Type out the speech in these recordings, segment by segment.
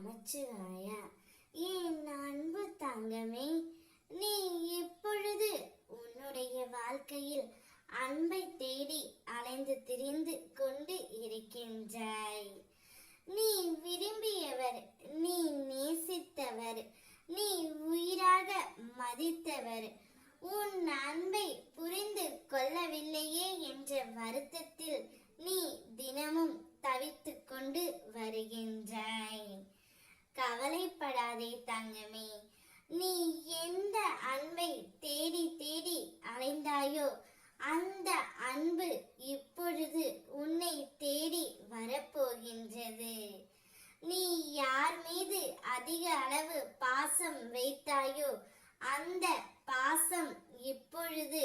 நமச்சிவாயா. என் அன்பு தங்கமே, நீ இப்பொழுது உன்னுடைய வாழ்க்கையில் அன்பை தேடி அலைந்து திரிந்து கொண்டு இருக்கின்றாய். நீ விரும்பியவர், நீ நேசித்தவர், நீ உயிராக மதித்தவர் உன் அன்பை புரிந்து கொள்ளவில்லையே என்ற வருத்தத்தில் நீ தினமும் தவித்துக் கொண்டு வருகின்றாய். கவலைப்படாதே தங்கமே, நீ எந்த அன்பை தேடி தேடி அலைந்தாயோ அந்த அன்பு இப்பொழுது உன்னை தேடி வரப்போகின்றது. நீ யார் மீது அதிக அளவு பாசம் வைத்தாயோ அந்த பாசம் இப்பொழுது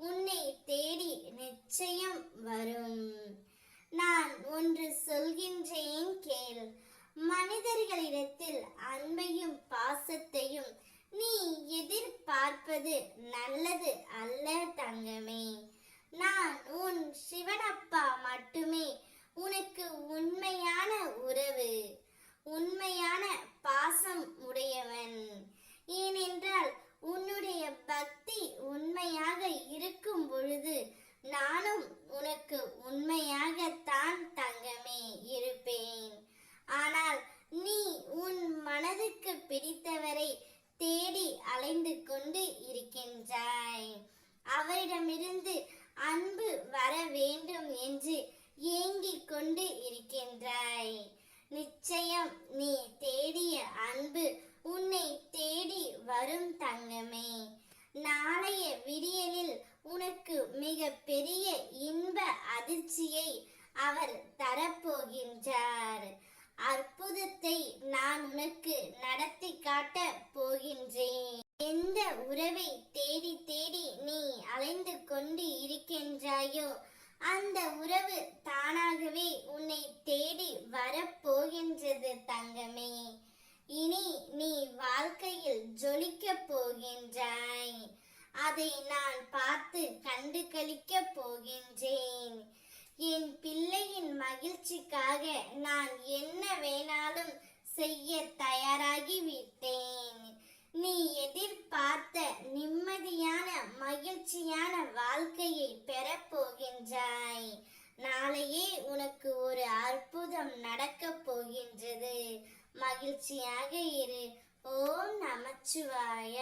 உன்னை தேடி நிச்சயம் வரும். நான் ஒன்று சொல்கின்றேன் கேள். மனிதர்களிடத்தில் அன்பையும் பாசத்தையும் நீ எதிர்பார்ப்பது நல்லது அல்ல தங்கமே. நான் உன் சிவனப்பா மட்டுமே உனக்கு உண்மையான உறவு, உண்மையான பாசம் உடையவன். ஏனென்றால் உன்னுடைய பக்தி உண்மையாக இருக்கும் பொழுது நானும் உனக்கு உண்மையாகத்தான் தங்கமே இருப்பேன். ஆனால் நீ உன் மனதுக்கு பிடித்தவரை தேடி அலைந்து கொண்டு இருக்கின்றாய். அவரிடமிருந்து அன்பு வர வேண்டும் என்று ஏங்கிக் கொண்டு இருக்கின்றாய். நிச்சயம் நீ தேடிய அன்பு உன்னை தேடி வரும் தங்கமே. நாளைய விடியலில் உனக்கு மிக பெரிய இன்ப அதிர்ச்சியை அவர் தரப்போகின்றார். அற்புதத்தை நான் உனக்கு நடத்தி காட்ட போகின்றேன். எந்த உறவை தேடி தேடி நீ அலைந்து கொண்டு இருக்கின்றாயோ அந்த உறவு தானாகவே உன்னை தேடி வரப்போகின்றது தங்கமே. இனி நீ வாழ்க்கையில் ஜொலிக்க போகின்றாய். அதை நான் பார்த்து கண்டு களிக்க போகின்றேன். என் பிள்ளையின் மகிழ்ச்சிக்காக நான் என்ன வேணாலும் செய்ய தயாராகி விட்டேன். நீ எதிர்பார்த்த நிம்மதியான மகிழ்ச்சியான வாழ்க்கையை பெறப்போகின்றாய். நாளையே உனக்கு ஒரு அற்புதம் நடக்கப் போகின்றது. மகிழ்ச்சியாக இரு. ஓம் நமச்சிவாய.